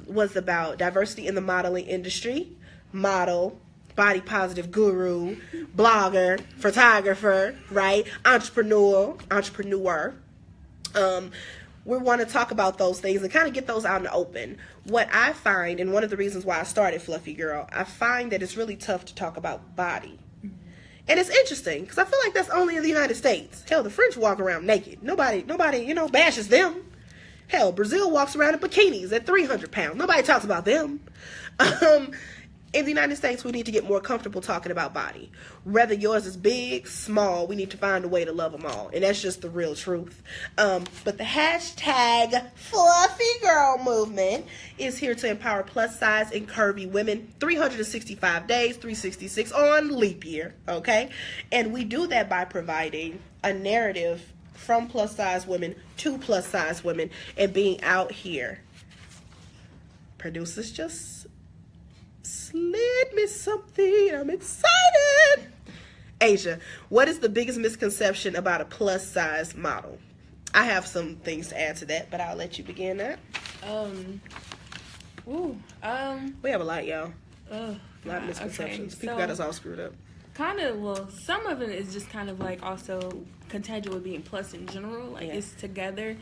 was about diversity in the modeling industry. Model, body positive guru, blogger, photographer, right? Entrepreneur. We want to talk about those things and kind of get those out in the open. What I find, and one of the reasons why I started Fluffy Girl, I find that it's really tough to talk about body. And it's interesting because I feel like that's only in the United States. Hell, the French walk around naked. Nobody, bashes them. Hell, Brazil walks around in bikinis at 300 pounds. Nobody talks about them. In the United States, we need to get more comfortable talking about body. Whether yours is big, small, we need to find a way to love them all. And that's just the real truth. But the hashtag Fluffy Girl movement is here to empower plus size and curvy women 365 days, 366 on leap year, okay? And we do that by providing a narrative from plus size women to plus size women and being out here. Producers just slid me something. I'm excited. Asia, what is the biggest misconception about a plus size model? I have some things to add to that, but I'll let you begin that. We have a lot, y'all. A lot of misconceptions. Okay, People got us all screwed up. Some of it is just kind of like also contagious with being plus in general. Like it's together.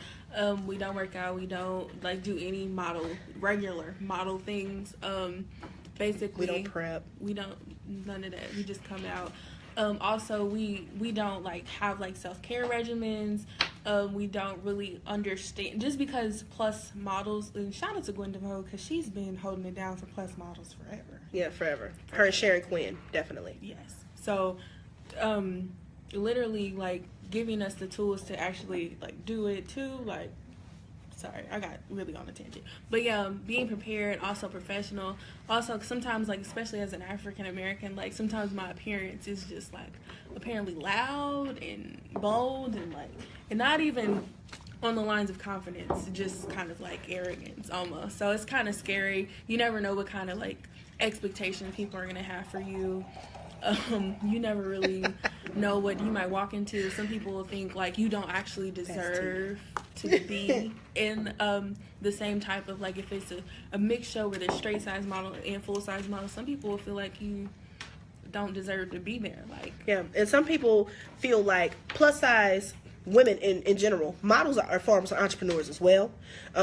We don't work out. We don't like do any regular model things. Basically, we don't prep. We don't none of that. We just come out. Also, we don't like have like self-care regimens. We don't really understand just because plus models. And shout out to Gwen DeVoe because she's been holding it down for plus models forever. Yeah, forever. Her and Sharon Quinn, definitely. Yes. So, literally like giving us the tools to actually like do it too. Like sorry, I got really on a tangent. But yeah, being prepared, also professional. Also, sometimes, like, especially as an African American, like, sometimes my appearance is just, like, apparently loud and bold and, like, and not even on the lines of confidence, just kind of, like, arrogance almost. So it's kind of scary. You never know what kind of, like, expectations people are going to have for you. You never really know what you might walk into. Some people will think like you don't actually deserve to be in the same type of, like, if it's a mixed show where there's straight size model and full size model, some people will feel like you don't deserve to be there. Like, yeah, and some people feel like plus size women in general, models are forms of entrepreneurs as well,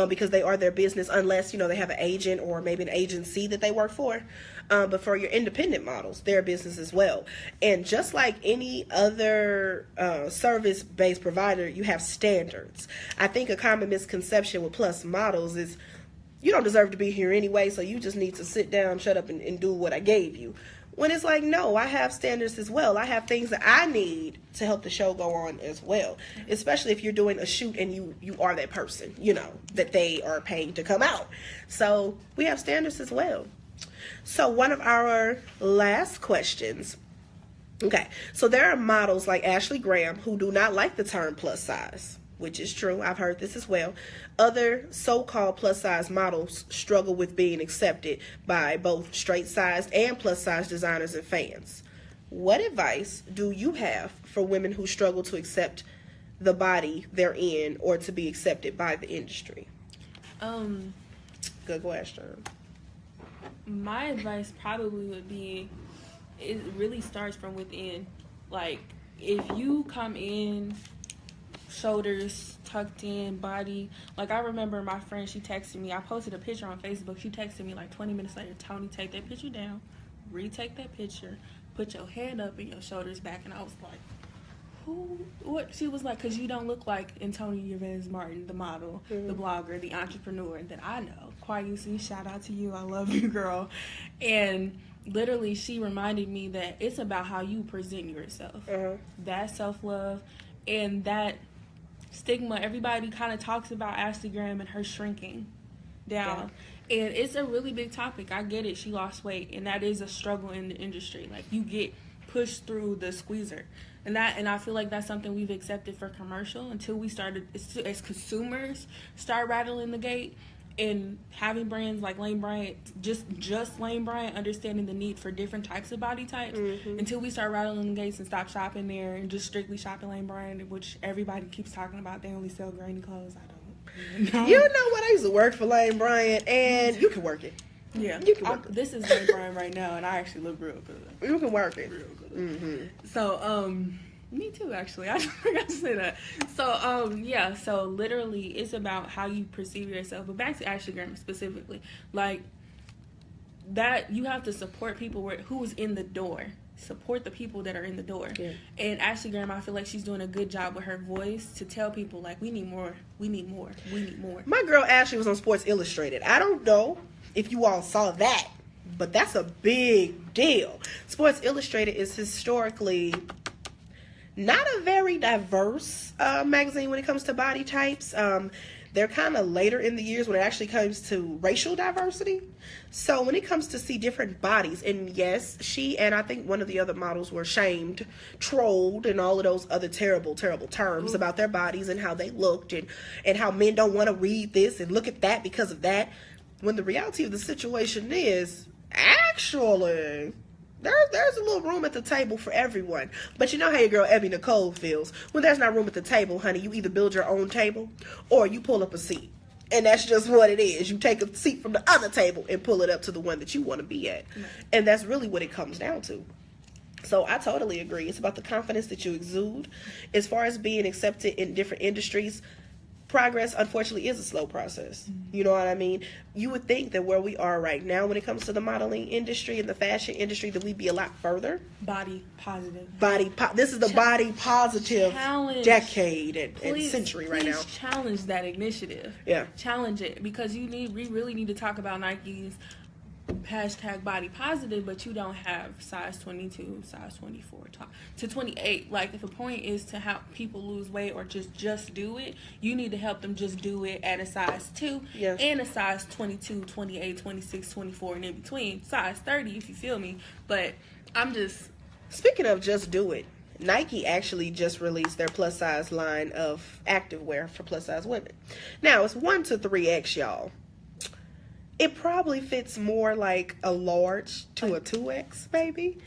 because they are their business, unless, you know, they have an agent or maybe an agency that they work for. But for your independent models, they're a business as well. And just like any other service-based provider, you have standards. I think a common misconception with plus models is you don't deserve to be here anyway, so you just need to sit down, shut up, and do what I gave you. When it's like, no, I have standards as well. I have things that I need to help the show go on as well. Especially if you're doing a shoot and you are that person, you know, that they are paying to come out. So we have standards as well. So one of our last questions. Okay, so there are models like Ashley Graham who do not like the term plus size, which is true. I've heard this as well. Other so-called plus-size models struggle with being accepted by both straight-sized and plus-size designers and fans. What advice do you have for women who struggle to accept the body they're in or to be accepted by the industry? Good question. My advice probably would be, it really starts from within. Like, if you come in shoulders tucked in, body, like, I remember my friend, she texted me, I posted a picture on Facebook, she texted me like 20 minutes later, Tony, take that picture down, retake that picture, put your head up and your shoulders back. And I was like, who, what? She was like, because you don't look like Antonia Martin, the model, the blogger, the entrepreneur that I know. Quayusi, shout out to you, I love you, girl. And literally, she reminded me that it's about how you present yourself. That self-love and that stigma. Everybody kind of talks about Ashley Graham and her shrinking down. Yeah. And it's a really big topic. I get it. She lost weight, and that is a struggle in the industry. Like, you get pushed through the squeezer. And I feel like that's something we've accepted for commercial until we started, as consumers, start rattling the gate. And having brands like Lane Bryant, just Lane Bryant, understanding the need for different types of body types, until we start rattling the gates and stop shopping there and just strictly shopping Lane Bryant, which everybody keeps talking about. They only sell grainy clothes. I don't know. You know what? I used to work for Lane Bryant, and you can work it. Yeah, you can work it. This is Lane Bryant right now, and I actually look real good. You can work it. Real good. So, me too, actually. I forgot to say that. So, yeah, so literally it's about how you perceive yourself. But back to Ashley Graham specifically, like, that you have to support people who's in the door. Support the people that are in the door. Yeah. And Ashley Graham, I feel like she's doing a good job with her voice to tell people, like, we need more, we need more, we need more. My girl Ashley was on Sports Illustrated. I don't know if you all saw that, but that's a big deal. Sports Illustrated is historically not a very diverse magazine when it comes to body types. They're kind of later in the years when it actually comes to racial diversity. So when it comes to see different bodies, and yes, she and I think one of the other models were shamed, trolled, and all of those other terrible, terrible terms about their bodies and how they looked, and how men don't want to read this and look at that because of that. When the reality of the situation is, actually, there's a little room at the table for everyone. But you know how your girl Ebby Nicole feels. When there's not room at the table, honey, you either build your own table or you pull up a seat. And that's just what it is. You take a seat from the other table and pull it up to the one that you want to be at. And that's really what it comes down to. So I totally agree. It's about the confidence that you exude. As far as being accepted in different industries, progress, unfortunately, is a slow process. You know what I mean? You would think that where we are right now when it comes to the modeling industry and the fashion industry, that we'd be a lot further. Body positive. This is the body positive decade and century right now. Challenge that initiative. Yeah. Challenge it, because we really need to talk about Nike's hashtag body positive, but you don't have size 22, size 24 to 28. Like, if the point is to help people lose weight or just do it, you need to help them just do it at a size 2 and a size 22, 28, 26, 24, and in between. Size 30, if you feel me. But I'm just... Speaking of just do it, Nike actually just released their plus size line of activewear for plus size women. Now, it's 1 to 3X, y'all. It probably fits more like a large to a 2X, maybe.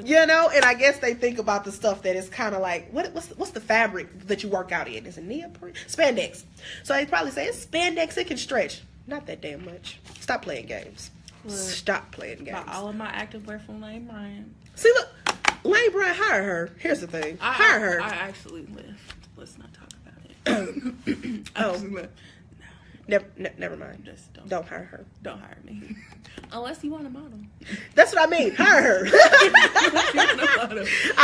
You know, and I guess they think about the stuff that is kind of like, what's the fabric that you work out in? Is it neoprene? Spandex. So they probably say, it's spandex, it can stretch. Not that damn much. Stop playing games. Look, stop playing games. All of my activewear from Lane Bryant. See, look, Lane Bryant, hire her. Here's the thing. Hire her. I actually lift. Let's not talk about it. Oh. Never mind. Just don't hire her. Don't hire me. Unless you want a model. That's what I mean. Hire her.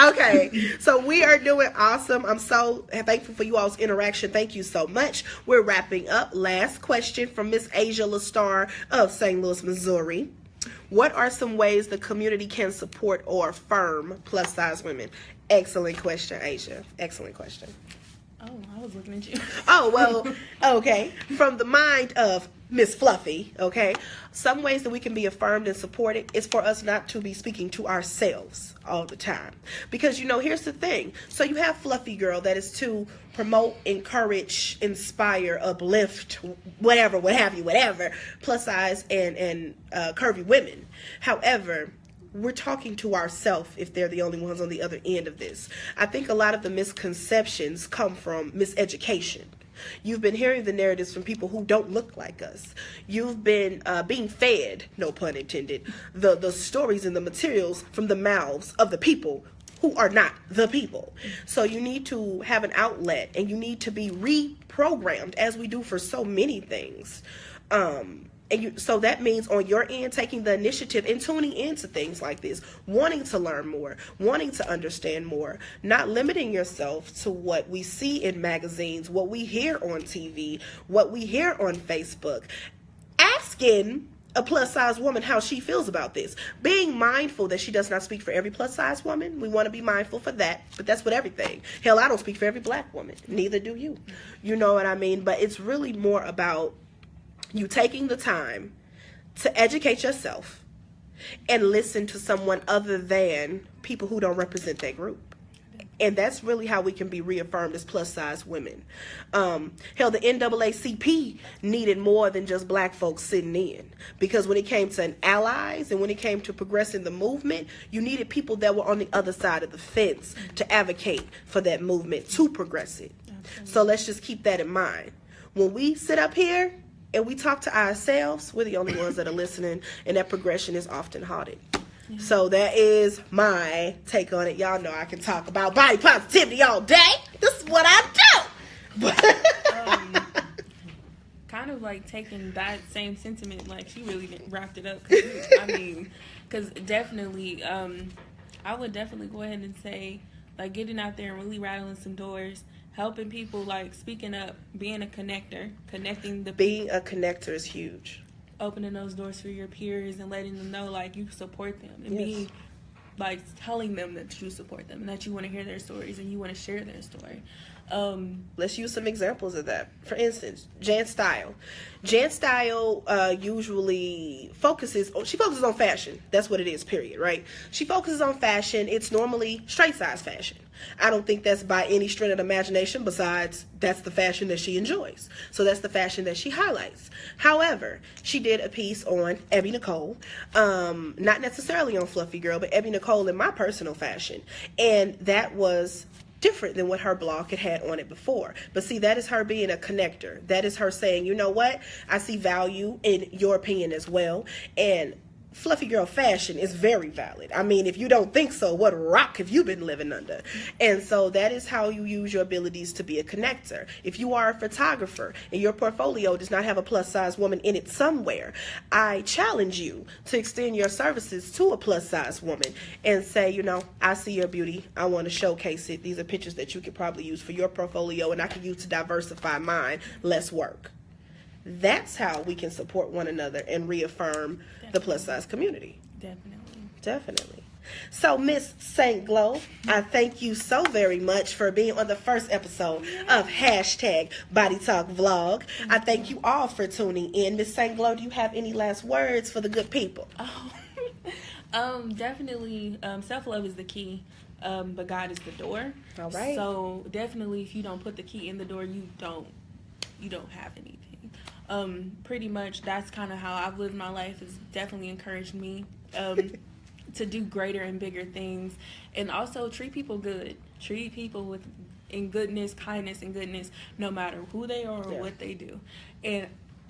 Okay. So we are doing awesome. I'm so thankful for you all's interaction. Thank you so much. We're wrapping up. Last question from Miss Asia Lastar of St. Louis, Missouri. What are some ways the community can support or affirm plus size women? Excellent question, Asia. Excellent question. Oh, I was looking at you. Oh, well, okay. From the mind of Miss Fluffy, okay, some ways that we can be affirmed and supported is for us not to be speaking to ourselves all the time. Because, you know, here's the thing. So you have Fluffy Girl that is to promote, encourage, inspire, uplift, whatever, plus size and curvy women. However, we're talking to ourselves if they're the only ones on the other end of this. I think a lot of the misconceptions come from miseducation. You've been hearing the narratives from people who don't look like us. You've been being fed, no pun intended, the stories and the materials from the mouths of the people who are not the people. So you need to have an outlet, and you need to be reprogrammed, as we do for so many things. So that means on your end, taking the initiative and tuning into things like this, wanting to learn more, wanting to understand more, not limiting yourself to what we see in magazines, what we hear on TV, what we hear on Facebook. Asking a plus size woman how she feels about this. Being mindful that she does not speak for every plus size woman. We want to be mindful for that, but that's with everything. Hell, I don't speak for every black woman. Neither do you. You know what I mean? But it's really more about you taking the time to educate yourself and listen to someone other than people who don't represent that group. And that's really how we can be reaffirmed as plus size women. Hell, the NAACP needed more than just black folks sitting in. Because when it came to allies and when it came to progressing the movement, you needed people that were on the other side of the fence to advocate for that movement, to progress it. Absolutely. So let's just keep that in mind. When we sit up here and we talk to ourselves, we're the only ones that are listening, and that progression is often halted. Yeah. So that is my take on it. Y'all know I can talk about body positivity all day. This is what I do. Kind of like taking that same sentiment, like she really wrapped it up. Because definitely, I would definitely go ahead and say, like, getting out there and really rattling some doors, helping people, like, speaking up, being a connector, Being a connector is huge. Opening those doors for your peers and letting them know, like, you support them. And being, like, telling them that you support them and that you want to hear their stories and you want to share their story. Let's use some examples of that. For instance, Jan Style. Jan Style usually focuses on fashion. That's what it is, period, right? She focuses on fashion. It's normally straight size fashion. I don't think that's by any stretch of the imagination, besides that's the fashion that she enjoys. So that's the fashion that she highlights. However, she did a piece on Ebby Nicole, not necessarily on Fluffy Girl, but Ebby Nicole in my personal fashion. And that was different than what her blog had on it before. But see, that is her being a connector. That is her saying, you know what? I see value in your opinion as well. And Fluffy Girl fashion is very valid. I mean, if you don't think so, what rock have you been living under? And so that is how you use your abilities to be a connector. If you are a photographer and your portfolio does not have a plus size woman in it somewhere, I challenge you to extend your services to a plus size woman and say, you know, I see your beauty. I want to showcase it. These are pictures that you could probably use for your portfolio and I could use to diversify mine. Let's work. That's how we can support one another and reaffirm the plus size community. Definitely. So, Miss St. Glow, I thank you so very much for being on the first episode of hashtag Body Talk Vlog. I thank you all for tuning in. Miss St. Glow, do you have any last words for the good people? Definitely, self-love is the key, but God is the door. All right. So definitely, if you don't put the key in the door, you don't have anything. Pretty much, that's kind of how I've lived my life. It's definitely encouraged me to do greater and bigger things, and also treat people good. Treat people in goodness, kindness, and goodness, no matter who they are or what they do, and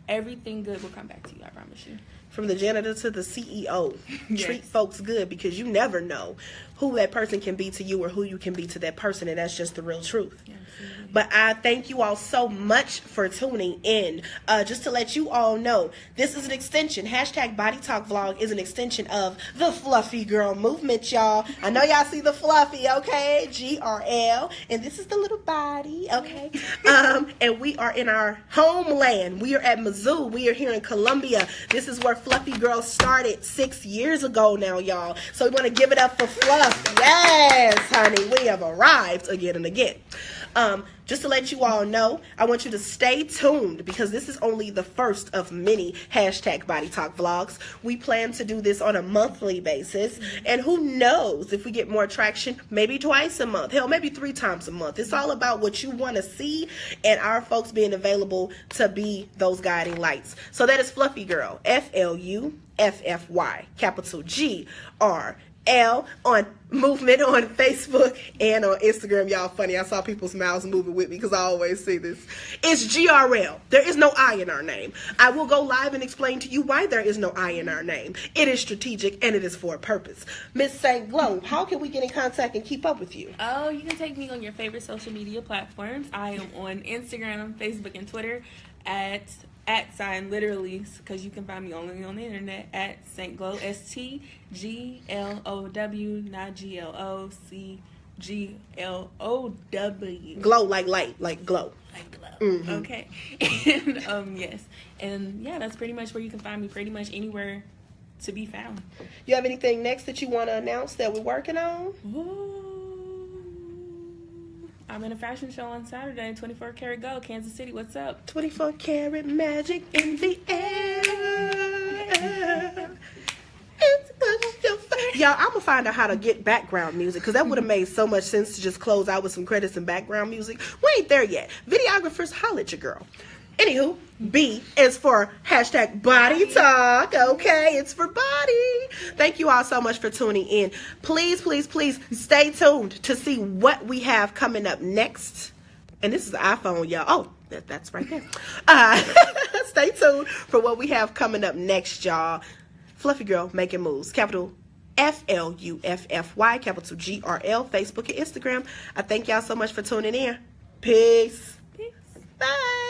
everything good will come back to you. I promise you. From the janitor to the CEO, treat folks good, because you never know who that person can be to you or who you can be to that person, and that's just the real truth. But I thank you all so much for tuning in. Just to let you all know, this is an extension. Hashtag Body Talk Vlog is an extension of the Fluffy Girl movement, y'all. I know y'all see the Fluffy, okay? GRL. And this is the little body, okay? And we are in our homeland. We are at Mizzou. We are here in Columbia. This is where Fluffy Girl started 6 years ago now, y'all. So we want to give it up for Fluff. Yes, honey. We have arrived again and again. Just to let you all know, I want you to stay tuned, because this is only the first of many hashtag Body Talk Vlogs. We plan to do this on a monthly basis, and who knows, if we get more traction, maybe twice a month, hell, maybe 3 times a month. It's all about what you want to see and our folks being available to be those guiding lights. So that is Fluffy Girl, FLUFFY, capital GRL, on movement on Facebook and on Instagram. Y'all funny. I saw people's mouths moving with me because I always see this. It's GRL. There is no I in our name. I will go live and explain to you why there is no I in our name. It is strategic and it is for a purpose. Miss St. Glow, how can we get in contact and keep up with you? Oh, you can take me on your favorite social media platforms. I am on Instagram, Facebook, and Twitter at sign literally, because you can find me only on the internet at St. Glow, STGLOW, not GLOCGLOW. Glow like light, like glow. Like glow. Mm-hmm. Okay. And yes. And yeah, that's pretty much where you can find me, pretty much anywhere to be found. You have anything next that you want to announce that we're working on? Ooh. I'm in a fashion show on Saturday, 24 Karat Gold, Kansas City. What's up? 24 karat magic in the air. Y'all, I'm gonna find out how to get background music, because that would have made so much sense to just close out with some credits and background music. We ain't there yet. Videographers, holla at your girl. Anywho, B is for hashtag Body Talk. Okay, it's for body. Thank you all so much for tuning in. Please, please, please stay tuned to see what we have coming up next. And this is the iPhone, y'all. Oh, that's right there. Stay tuned for what we have coming up next, y'all. Fluffy Girl making moves. Capital FLUFFY, capital GRL, Facebook and Instagram. I thank y'all so much for tuning in. Peace. Peace. Bye.